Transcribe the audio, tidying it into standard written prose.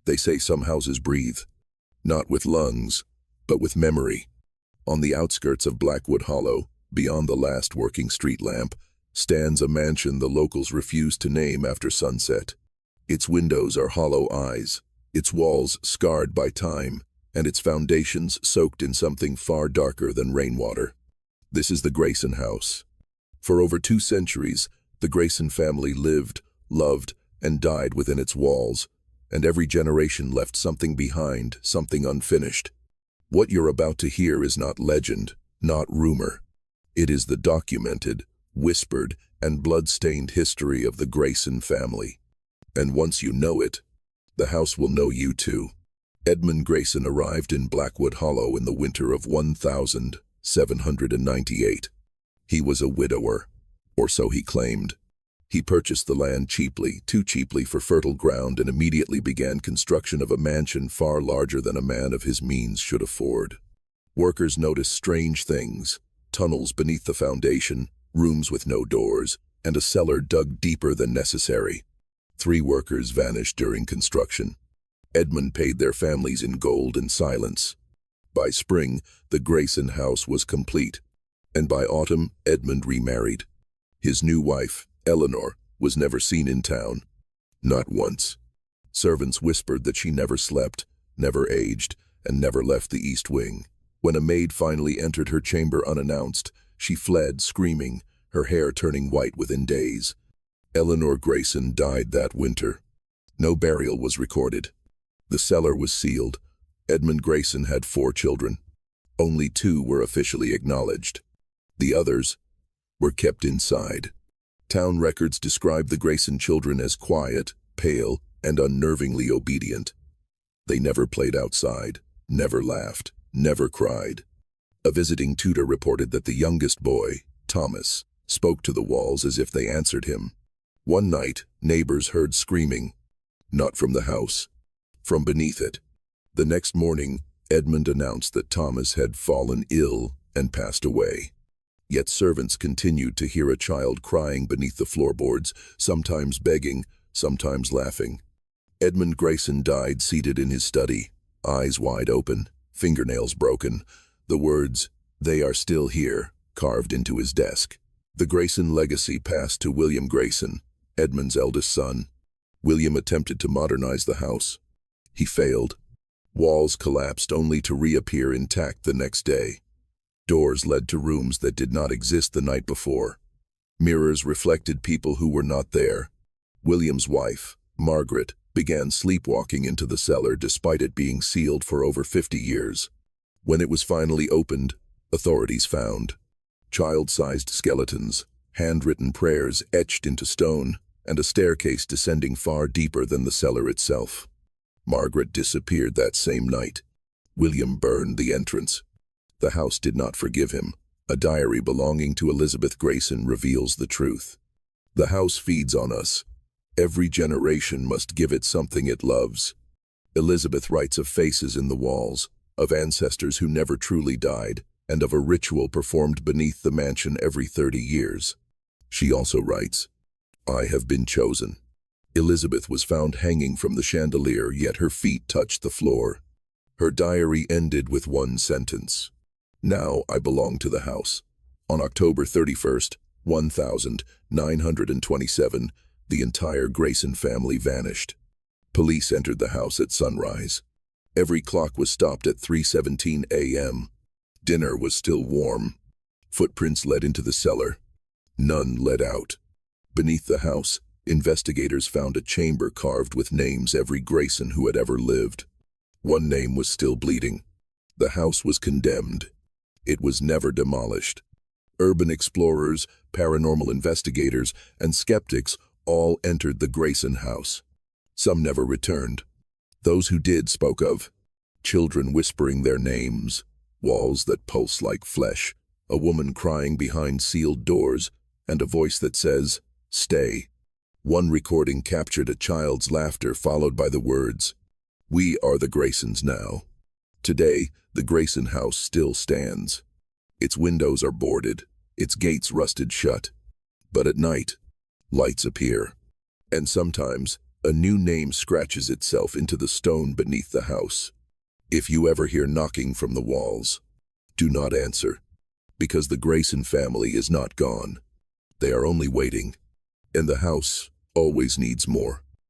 They say some houses breathe, not with lungs, but with memory. On the outskirts of Blackwood Hollow, beyond the last working street lamp, stands a mansion the locals refuse to name after sunset. Its windows are hollow eyes, its walls scarred by time, and its foundations soaked in something far darker than rainwater. This is the Grayson house. For over 2 centuries, the Grayson family lived, loved, and died within its walls, and every generation left something behind, something unfinished. What you're about to hear is not legend, not rumor. It is the documented, whispered, and blood-stained history of the Grayson family. And once you know it, the house will know you too. Edmund Grayson arrived in Blackwood Hollow in the winter of 1798. He was a widower, or so he claimed. He purchased the land cheaply, too cheaply for fertile ground, and immediately began construction of a mansion far larger than a man of his means should afford. Workers noticed strange things: tunnels beneath the foundation, rooms with no doors, and a cellar dug deeper than necessary. 3 workers vanished during construction. Edmund paid their families in gold and silence. By spring, the Grayson house was complete, and by autumn, Edmund remarried. His new wife, Eleanor, was never seen in town. Not once. Servants whispered that she never slept, never aged, and never left the east wing. When a maid finally entered her chamber unannounced, she fled, screaming, her hair turning white within days. Eleanor Grayson died that winter. No burial was recorded. The cellar was sealed. Edmund Grayson had 4 children. Only 2 were officially acknowledged. The others were kept inside. Town records describe the Grayson children as quiet, pale, and unnervingly obedient. They never played outside, never laughed, never cried. A visiting tutor reported that the youngest boy, Thomas, spoke to the walls as if they answered him. One night, neighbors heard screaming, not from the house, from beneath it. The next morning, Edmund announced that Thomas had fallen ill and passed away. Yet servants continued to hear a child crying beneath the floorboards, sometimes begging, sometimes laughing. Edmund Grayson died seated in his study, eyes wide open, fingernails broken, the words, "They are still here," carved into his desk. The Grayson legacy passed to William Grayson, Edmund's eldest son. William attempted to modernize the house. He failed. Walls collapsed only to reappear intact the next day. Doors led to rooms that did not exist the night before. Mirrors reflected people who were not there. William's wife, Margaret, began sleepwalking into the cellar despite it being sealed for over 50 years. When it was finally opened, authorities found child-sized skeletons, handwritten prayers etched into stone, and a staircase descending far deeper than the cellar itself. Margaret disappeared that same night. William burned the entrance. The house did not forgive him. A diary belonging to Elizabeth Grayson reveals the truth. The house feeds on us. Every generation must give it something it loves. Elizabeth writes of faces in the walls, of ancestors who never truly died, and of a ritual performed beneath the mansion every 30 years. She also writes, "I have been chosen." Elizabeth was found hanging from the chandelier, yet her feet touched the floor. Her diary ended with one sentence: "Now I belong to the house." On October 31st, 1927, the entire Grayson family vanished. Police entered the house at sunrise. Every clock was stopped at 3:17 a.m. Dinner was still warm. Footprints led into the cellar. None led out. Beneath the house, investigators found a chamber carved with names every Grayson who had ever lived. One name was still bleeding. The house was condemned. It was never demolished. Urban explorers, paranormal investigators, and skeptics all entered the Grayson house. Some never returned. Those who did spoke of children whispering their names, walls that pulse like flesh, a woman crying behind sealed doors, and a voice that says, "Stay." One recording captured a child's laughter followed by the words, "We are the Graysons now." Today, the Grayson house still stands. Its windows are boarded, its gates rusted shut. But at night, lights appear. And sometimes, A new name scratches itself into the stone beneath the house. If you ever hear knocking from the walls, do not answer, because the Grayson family is not gone. They are only waiting, and the house always needs more.